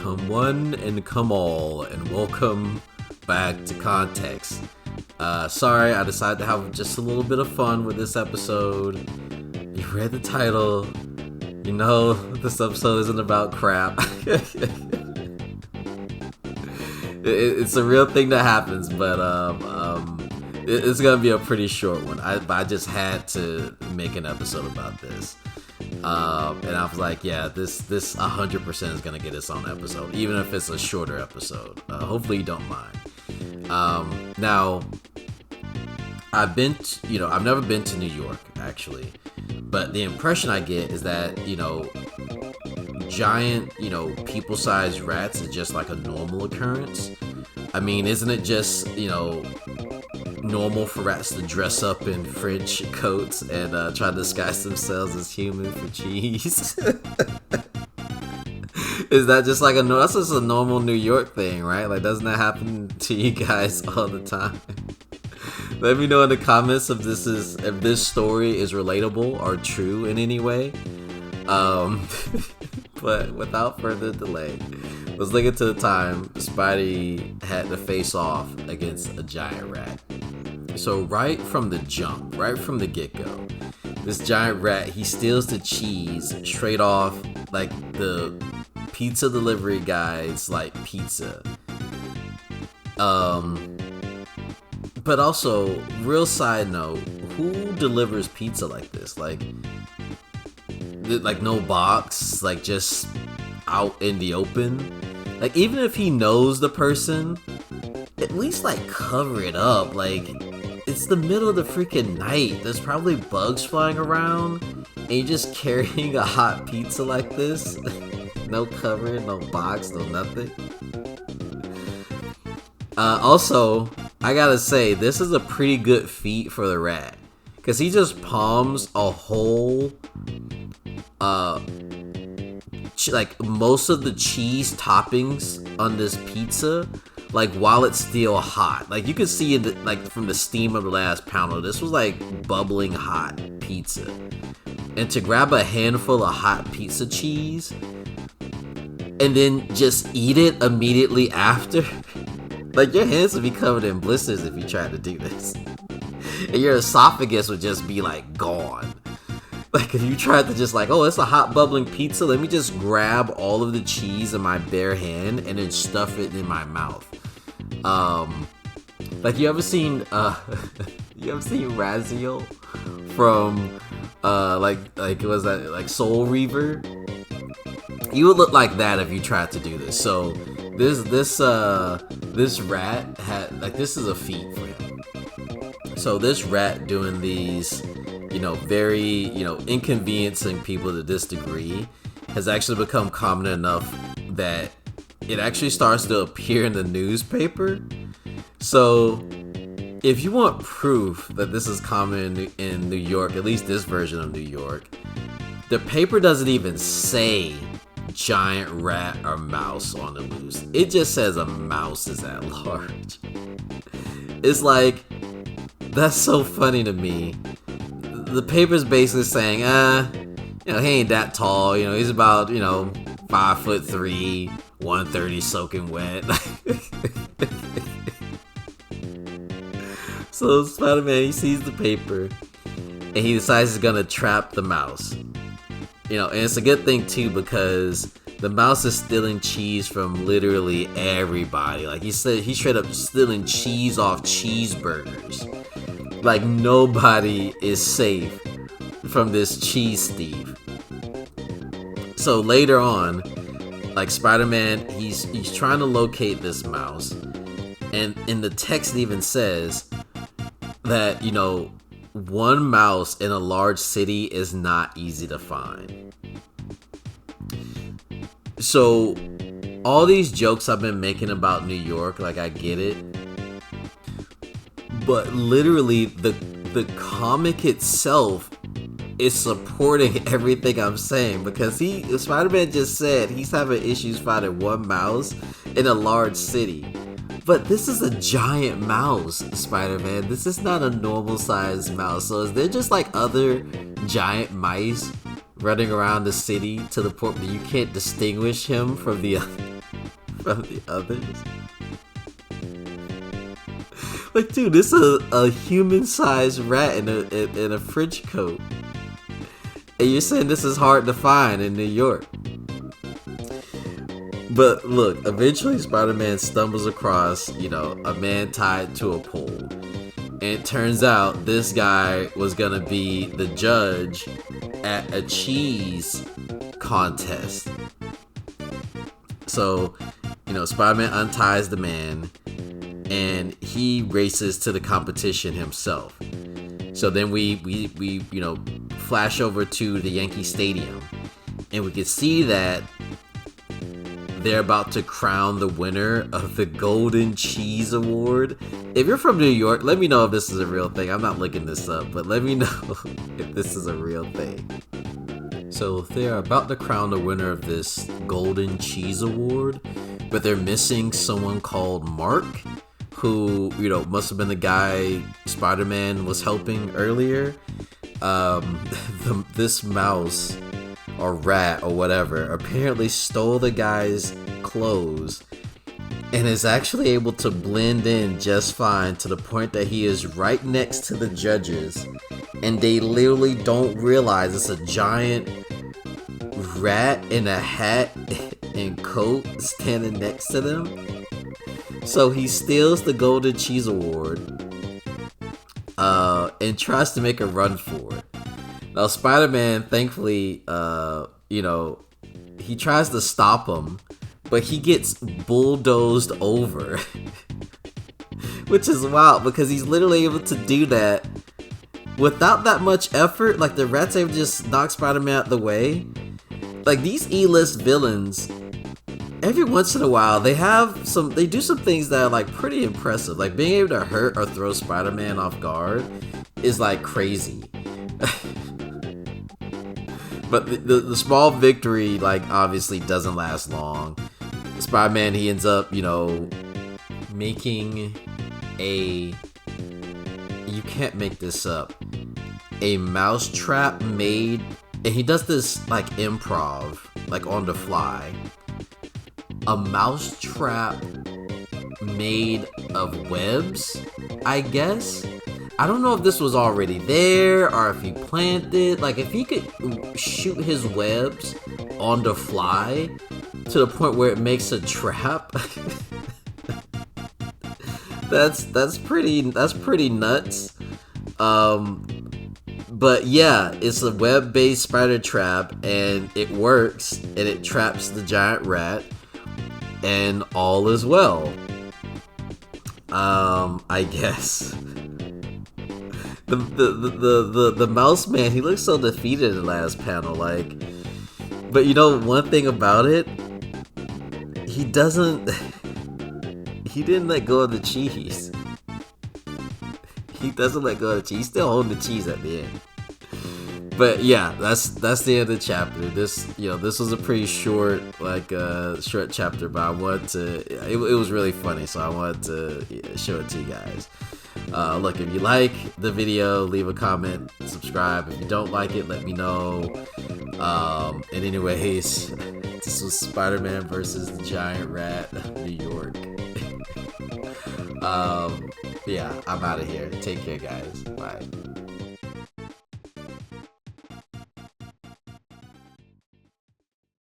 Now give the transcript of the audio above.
Come one and come all, and welcome back to Context. Sorry, I decided to have just a little bit of fun with this episode. You read the title. You know this episode isn't about crap. It's a real thing that happens, but it's gonna be a pretty short one. I just had to make an episode about this. And I was like, yeah, this 100% is gonna get its own episode, even if it's a shorter episode. Hopefully you don't mind. Now, I've never been to New York actually, but the impression I get is that giant, people-sized rats is just like a normal occurrence. I mean, isn't it just normal for rats to dress up in French coats and try to disguise themselves as human for cheese? Is that just like that's just a normal New York thing, right? Like, doesn't that happen to you guys all the time? Let me know in the comments if this story is relatable or true in any way. But without further delay, let's look into the time Spidey had to face off against a giant rat. So right from the jump, right from the get-go, this giant rat, he steals the cheese straight off like the pizza delivery guy's like pizza. But also, real side note, who delivers pizza like this? Like no box, like just out in the open. Like, even if he knows the person, at least like cover it up. Like, it's the middle of the freaking night. There's probably bugs flying around, and you're just carrying a hot pizza like this. No covering, no box, no nothing. Also, I gotta say, this is a pretty good feat for the rat, because he just palms a whole like most of the cheese toppings on this pizza, like while it's still hot. Like, you could see it like from the steam of the last pounder, this was like bubbling hot pizza. And to grab a handful of hot pizza cheese and then just eat it immediately after, like, your hands would be covered in blisters if you tried to do this. And your esophagus would just be like gone. Like, if you tried to just like, oh, it's a hot bubbling pizza, let me just grab all of the cheese in my bare hand and then stuff it in my mouth. Like, you ever seen Raziel from like was that like Soul Reaver? You would look like that if you tried to do this. So this rat had, like, this is a feat for him. So this rat doing these very, inconveniencing people to this degree has actually become common enough that it actually starts to appear in the newspaper. So if you want proof that this is common in New York, at least this version of New York, the paper doesn't even say giant rat or mouse on the loose. It just says a mouse is at large. It's like, that's so funny to me. The paper's basically saying, he ain't that tall. He's about, 5'3", 130 soaking wet. So Spider-Man, he sees the paper, and he decides he's gonna trap the mouse. And it's a good thing too, because the mouse is stealing cheese from literally everybody. Like, he said, he's straight up stealing cheese off cheeseburgers. Like, nobody is safe from this cheese thief. So later on, like, Spider-Man, he's trying to locate this mouse, and in the text it even says that one mouse in a large city is not easy to find. So all these jokes I've been making about New York, like, I get it. But literally, the comic itself is supporting everything I'm saying, because Spider-Man just said he's having issues finding one mouse in a large city. But this is a giant mouse, Spider-Man. This is not a normal sized mouse. So is there just like other giant mice running around the city to the point that you can't distinguish him from the from the others. Like, dude, this is a human-sized rat in a French coat. And you're saying this is hard to find in New York. But look, eventually Spider-Man stumbles across, a man tied to a pole. And it turns out this guy was gonna be the judge at a cheese contest. So, Spider-Man unties the man and he races to the competition himself. So then we flash over to the Yankee Stadium and we can see that they're about to crown the winner of the Golden Cheese Award. If you're from New York, let me know if this is a real thing. I'm not looking this up, but let me know if this is a real thing. So they're about to crown the winner of this Golden Cheese Award, but they're missing someone called Mark, who, must have been the guy Spider-Man was helping earlier. This mouse or rat or whatever apparently stole the guy's clothes and is actually able to blend in just fine to the point that he is right next to the judges and they literally don't realize it's a giant rat in a hat and coat standing next to them. So he steals the Golden Cheese Award and tries to make a run for it. Now, Spider-Man, thankfully, he tries to stop him, but he gets bulldozed over. Which is wild, because he's literally able to do that without that much effort. Like, the rat's able to just knock Spider-Man out the way. Like, these E-list villains, every once in a while, they do some things that are, like, pretty impressive. Like, being able to hurt or throw Spider-Man off guard is, like, crazy. But the small victory, like, obviously doesn't last long. Spider-Man, he ends up, making you can't make this up, a mousetrap made, and he does this, like, improv, like, on the fly. A mousetrap made of webs, I guess? I don't know if this was already there or if he planned it. Like, if he could shoot his webs on the fly to the point where it makes a trap, that's pretty nuts. But yeah, it's a web-based spider trap and it works and it traps the giant rat and all is well. I guess. The mouse man, he looks so defeated in the last panel, like, but one thing about it, he didn't let go of the cheese. He doesn't let go of the cheese. He's still holding the cheese at the end. But yeah, that's the end of the chapter. This was a pretty short chapter, but I wanted to, it was really funny, so I wanted to show it to you guys. Look, if you like the video, leave a comment, subscribe. If you don't like it, let me know. And anyways, this was Spider-Man versus the Giant Rat, New York. Yeah, I'm out of here. Take care, guys. Bye.